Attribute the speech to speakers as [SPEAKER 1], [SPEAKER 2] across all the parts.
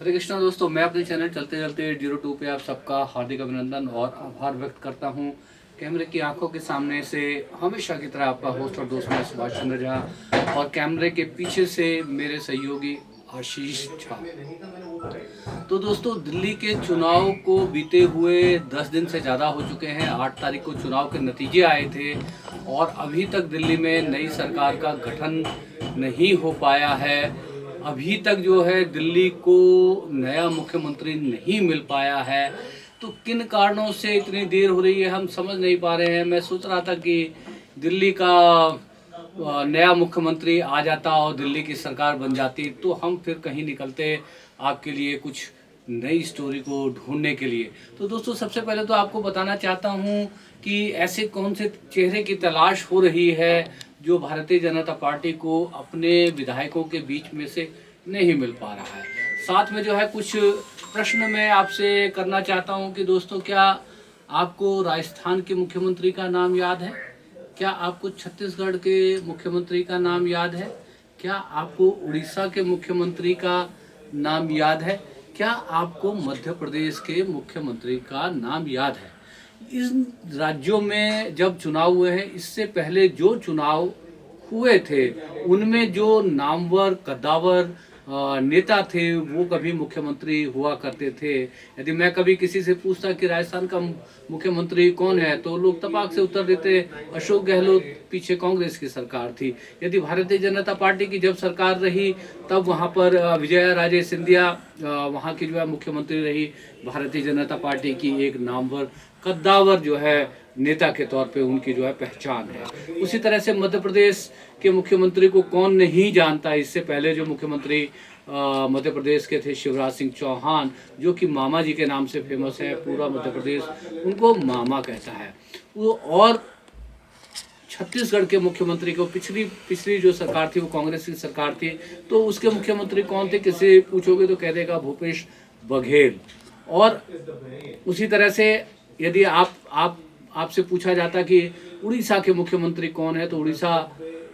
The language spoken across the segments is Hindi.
[SPEAKER 1] हरे कृष्णा दोस्तों, मैं अपने चैनल चलते चलते 02 पे आप सबका हार्दिक अभिनंदन और आभार व्यक्त करता हूं। कैमरे की आंखों के सामने से हमेशा की तरह आपका होस्ट और दोस्त मैं सुभाष चंद्र झा, और कैमरे के पीछे से मेरे सहयोगी आशीष झा। तो दोस्तों, दिल्ली के चुनाव को बीते हुए 10 दिन से ज़्यादा हो चुके हैं। 8 तारीख को चुनाव के नतीजे आए थे और अभी तक दिल्ली में नई सरकार का गठन नहीं हो पाया है। अभी तक जो है दिल्ली को नया मुख्यमंत्री नहीं मिल पाया है। तो किन कारणों से इतनी देर हो रही है हम समझ नहीं पा रहे हैं। मैं सोच रहा था कि दिल्ली का नया मुख्यमंत्री आ जाता और दिल्ली की सरकार बन जाती तो हम फिर कहीं निकलते आपके लिए कुछ नई स्टोरी को ढूंढने के लिए। तो दोस्तों, सबसे पहले तो आपको बताना चाहता हूं कि ऐसे कौन से चेहरे की तलाश हो रही है जो भारतीय जनता पार्टी को अपने विधायकों के बीच में से नहीं मिल पा रहा है। साथ में जो है कुछ प्रश्न मैं आपसे करना चाहता हूं कि दोस्तों, क्या आपको राजस्थान के मुख्यमंत्री का नाम याद है? क्या आपको छत्तीसगढ़ के मुख्यमंत्री का नाम याद है? क्या आपको उड़ीसा के मुख्यमंत्री का नाम याद है? क्या आपको मध्य प्रदेश के मुख्यमंत्री का नाम याद है? इन राज्यों में जब चुनाव हुए हैं, इससे पहले जो चुनाव हुए थे उनमें जो नामवर कद्दावर नेता थे वो कभी मुख्यमंत्री हुआ करते थे। यदि मैं कभी किसी से पूछता कि राजस्थान का मुख्यमंत्री कौन है तो लोग तपाक से उत्तर देते अशोक गहलोत, पीछे कांग्रेस की सरकार थी। यदि भारतीय जनता पार्टी की जब सरकार रही तब वहाँ पर विजया राजे सिंधिया वहाँ की जो है मुख्यमंत्री रही। भारतीय जनता पार्टी की एक नामवर कद्दावर जो है नेता के तौर पे उनकी जो है पहचान है। उसी तरह से मध्य प्रदेश के मुख्यमंत्री को कौन नहीं जानता। इससे पहले जो मुख्यमंत्री मध्य प्रदेश के थे शिवराज सिंह चौहान, जो कि मामा जी के नाम से फेमस है, पूरा मध्य प्रदेश उनको मामा कहता है। वो और छत्तीसगढ़ के मुख्यमंत्री को पिछली जो सरकार थी वो कांग्रेस की सरकार थी, तो उसके मुख्यमंत्री कौन थे किसी पूछोगे तो कह देगा भूपेश बघेल। और उसी तरह से यदि आपसे पूछा जाता कि उड़ीसा के मुख्यमंत्री कौन है तो उड़ीसा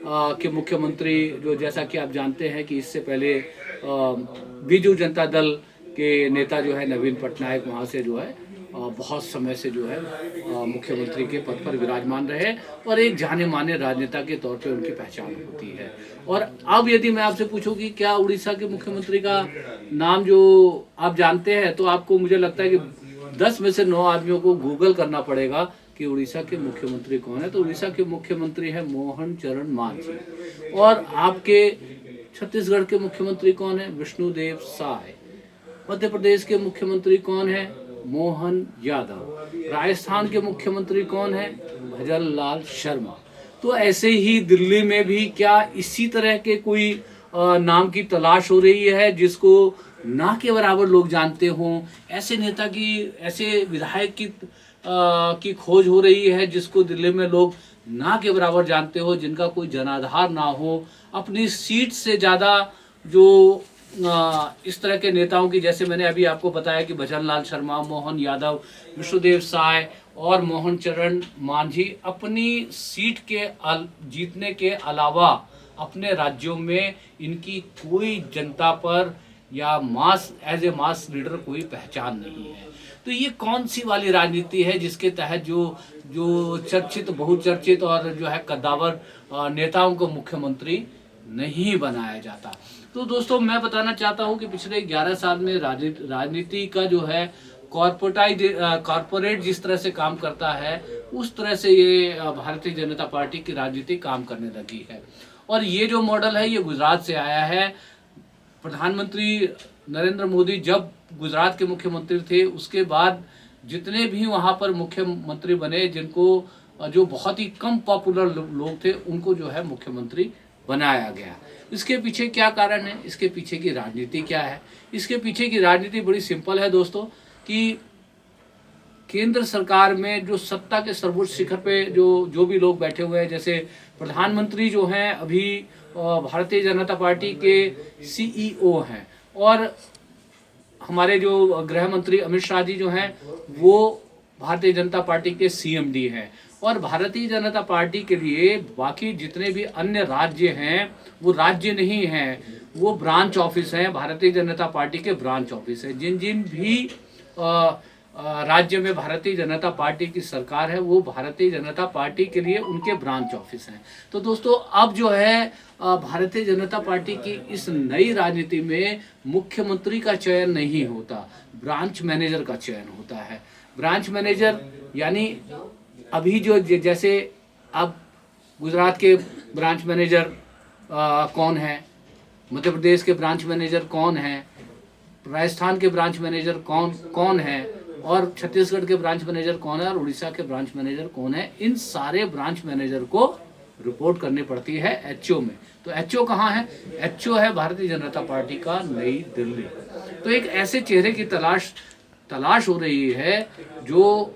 [SPEAKER 1] के मुख्यमंत्री जो, जैसा कि आप जानते हैं कि इससे पहले बीजू जनता दल के नेता जो है नवीन पटनायक वहाँ से जो है बहुत समय से जो है मुख्यमंत्री के पद पर विराजमान रहे और एक जाने माने राजनेता के तौर पे उनकी पहचान होती है। और अब यदि मैं आपसे पूछूं कि क्या उड़ीसा के मुख्यमंत्री का नाम जो आप जानते हैं, तो आपको मुझे लगता है कि 10 में से 9 आदमियों को गूगल करना पड़ेगा कि उड़ीसा के मुख्यमंत्री कौन है। तो उड़ीसा के मुख्यमंत्री है मोहन चरण मांझी। और आपके छत्तीसगढ़ के मुख्यमंत्री कौन है? विष्णुदेव साय। मध्य प्रदेश के मुख्यमंत्री कौन है? मोहन यादव। राजस्थान के मुख्यमंत्री कौन है? भजन लाल शर्मा। तो ऐसे ही दिल्ली में भी क्या इसी तरह के कोई नाम की तलाश हो रही है जिसको ना के बराबर लोग जानते हों? ऐसे नेता की, ऐसे विधायक की खोज हो रही है जिसको दिल्ली में लोग ना के बराबर जानते हो, जिनका कोई जनाधार ना हो। अपनी सीट से ज़्यादा जो इस तरह के नेताओं की, जैसे मैंने अभी आपको बताया कि भजन लाल शर्मा, मोहन यादव, विष्णुदेव साय और मोहन चरण मांझी अपनी सीट के जीतने के अलावा अपने राज्यों में इनकी कोई जनता पर या एज ए मास लीडर कोई पहचान नहीं है। तो ये कौन सी वाली राजनीति है जिसके तहत जो चर्चित, बहुचर्चित और जो है कद्दावर नेताओं को मुख्यमंत्री नहीं बनाया जाता? तो दोस्तों, मैं बताना चाहता हूं कि पिछले 11 साल में राजनीति का जो है कॉर्पोरेट जिस तरह से काम करता है उस तरह से ये भारतीय जनता पार्टी की राजनीति काम करने लगी है। और ये जो मॉडल है ये गुजरात से आया है। प्रधानमंत्री नरेंद्र मोदी जब गुजरात के मुख्यमंत्री थे उसके बाद जितने भी वहाँ पर मुख्यमंत्री बने, जिनको जो बहुत ही कम पॉपुलर लोग थे उनको जो है मुख्यमंत्री बनाया गया। इसके पीछे क्या कारण है? इसके पीछे की राजनीति क्या है? इसके पीछे की राजनीति बड़ी सिंपल है दोस्तों, कि केंद्र सरकार में जो सत्ता के सर्वोच्च शिखर पे जो भी लोग बैठे हुए हैं, जैसे प्रधानमंत्री जो हैं अभी भारतीय जनता पार्टी के सीईओ हैं, और हमारे जो गृह मंत्री अमित शाह जी जो हैं वो भारतीय जनता पार्टी के सीएमडी हैं, और भारतीय जनता पार्टी के लिए बाकी जितने भी अन्य राज्य हैं वो राज्य नहीं हैं, वो ब्रांच ऑफिस हैं। भारतीय जनता पार्टी के ब्रांच ऑफिस है। जिन जिन भी राज्य में भारतीय जनता पार्टी की सरकार है वो भारतीय जनता पार्टी के लिए उनके ब्रांच ऑफिस हैं। तो दोस्तों अब जो है भारतीय जनता पार्टी की इस नई राजनीति में मुख्यमंत्री का चयन नहीं होता, ब्रांच मैनेजर का चयन होता है। ब्रांच मैनेजर यानी अभी जो जैसे अब गुजरात के ब्रांच मैनेजर कौन है, मध्य प्रदेश के ब्रांच मैनेजर कौन है, राजस्थान के ब्रांच मैनेजर कौन है, और छत्तीसगढ़ के ब्रांच मैनेजर कौन है, और उड़ीसा के ब्रांच मैनेजर कौन है, इन सारे ब्रांच मैनेजर को रिपोर्ट करनी पड़ती है एचओ में। तो एचओ कहाँ है? एचओ है भारतीय जनता पार्टी का नई दिल्ली। तो एक ऐसे चेहरे की तलाश हो रही है जो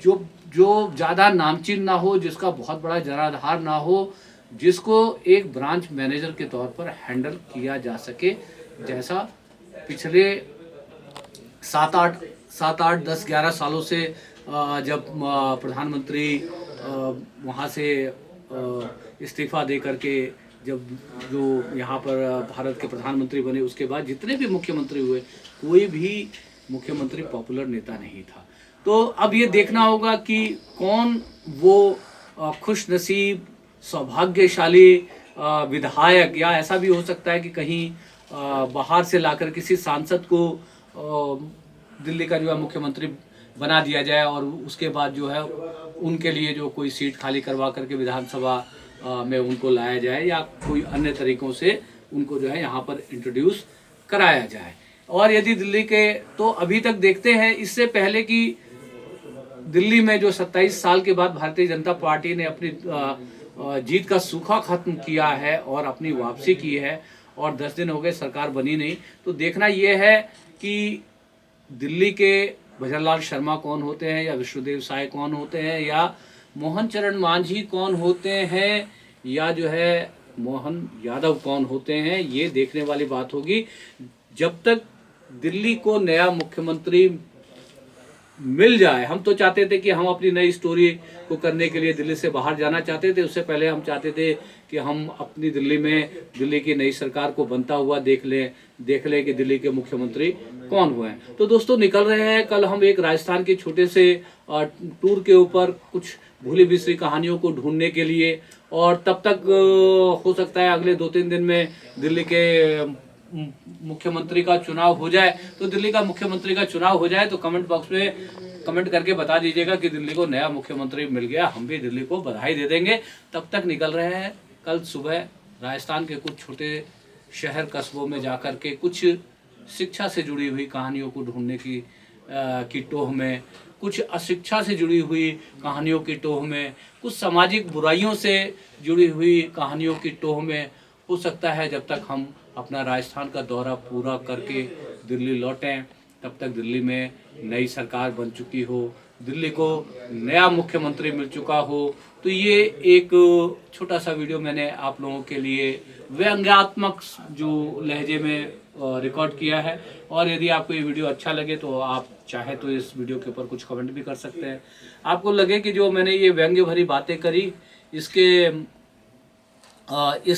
[SPEAKER 1] जो जो ज़्यादा नामचीन ना हो, जिसका बहुत बड़ा जनाधार ना हो, जिसको एक ब्रांच मैनेजर के तौर पर हैंडल किया जा सके, जैसा पिछले 7-8 10-11 सालों से जब प्रधानमंत्री वहाँ से इस्तीफा दे करके जब जो यहाँ पर भारत के प्रधानमंत्री बने, उसके बाद जितने भी मुख्यमंत्री हुए, कोई भी मुख्यमंत्री पॉपुलर नेता नहीं था। तो अब ये देखना होगा कि कौन वो खुश नसीब सौभाग्यशाली विधायक, या ऐसा भी हो सकता है कि कहीं बाहर से लाकर किसी सांसद को दिल्ली का जो है मुख्यमंत्री बना दिया जाए और उसके बाद जो है उनके लिए जो कोई सीट खाली करवा करके विधानसभा में उनको लाया जाए, या कोई अन्य तरीकों से उनको जो है यहाँ पर इंट्रोड्यूस कराया जाए। और यदि दिल्ली के, तो अभी तक देखते हैं इससे पहले कि दिल्ली में जो 27 साल के बाद भारतीय जनता पार्टी ने अपनी जीत का सूखा खत्म किया है और अपनी वापसी की है, और 10 दिन हो गए सरकार बनी नहीं। तो देखना यह है कि दिल्ली के भजनलाल शर्मा कौन होते हैं, या विष्णुदेव साय कौन होते हैं, या मोहन चरण मांझी कौन होते हैं, या जो है मोहन यादव कौन होते हैं, ये देखने वाली बात होगी। जब तक दिल्ली को नया मुख्यमंत्री मिल जाए, हम तो चाहते थे कि हम अपनी नई स्टोरी को करने के लिए दिल्ली से बाहर जाना चाहते थे। उससे पहले हम चाहते थे कि हम अपनी दिल्ली में दिल्ली की नई सरकार को बनता हुआ देख लें कि दिल्ली के मुख्यमंत्री कौन हुए हैं। तो दोस्तों निकल रहे हैं कल हम एक राजस्थान के छोटे से टूर के ऊपर कुछ भूली बिसरी कहानियों को ढूंढने के लिए, और तब तक हो सकता है अगले 2-3 दिन में दिल्ली के मुख्यमंत्री का चुनाव हो जाए। तो दिल्ली का मुख्यमंत्री का चुनाव हो जाए तो कमेंट बॉक्स में कमेंट करके बता दीजिएगा कि दिल्ली को नया मुख्यमंत्री मिल गया, हम भी दिल्ली को बधाई दे देंगे। तब तक निकल रहे हैं कल सुबह राजस्थान के कुछ छोटे शहर कस्बों में जाकर के कुछ शिक्षा से जुड़ी हुई कहानियों को ढूंढने की टोह में, कुछ अशिक्षा से जुड़ी हुई कहानियों की टोह में, कुछ सामाजिक बुराइयों से जुड़ी हुई कहानियों की टोह में। हो सकता है जब तक हम अपना राजस्थान का दौरा पूरा करके दिल्ली लौटें, तब तक दिल्ली में नई सरकार बन चुकी हो, दिल्ली को नया मुख्यमंत्री मिल चुका हो। तो ये एक छोटा सा वीडियो मैंने आप लोगों के लिए व्यंग्यात्मक जो लहजे में रिकॉर्ड किया है। और यदि आपको ये वीडियो अच्छा लगे तो आप चाहे तो इस वीडियो के ऊपर कुछ कमेंट भी कर सकते हैं। आपको लगे कि जो मैंने ये व्यंग्य भरी बातें करी, इस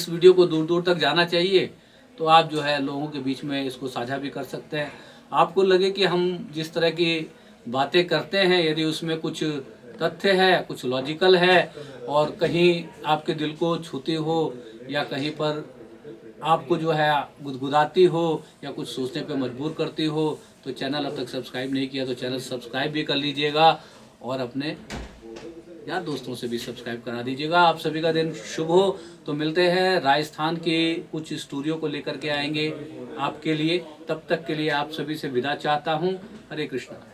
[SPEAKER 1] वीडियो को दूर दूर तक जाना चाहिए, तो आप जो है लोगों के बीच में इसको साझा भी कर सकते हैं। आपको लगे कि हम जिस तरह की बातें करते हैं, यदि उसमें कुछ तथ्य है, कुछ लॉजिकल है, और कहीं आपके दिल को छूती हो, या कहीं पर आपको जो है गुदगुदाती हो, या कुछ सोचने पे मजबूर करती हो, तो चैनल अब तक सब्सक्राइब नहीं किया तो चैनल सब्सक्राइब भी कर लीजिएगा, और अपने यार दोस्तों से भी सब्सक्राइब करा दीजिएगा। आप सभी का दिन शुभ हो। तो मिलते हैं, राजस्थान के कुछ स्टूडियो को लेकर के आएंगे आपके लिए। तब तक के लिए आप सभी से विदा चाहता हूँ। हरे कृष्णा।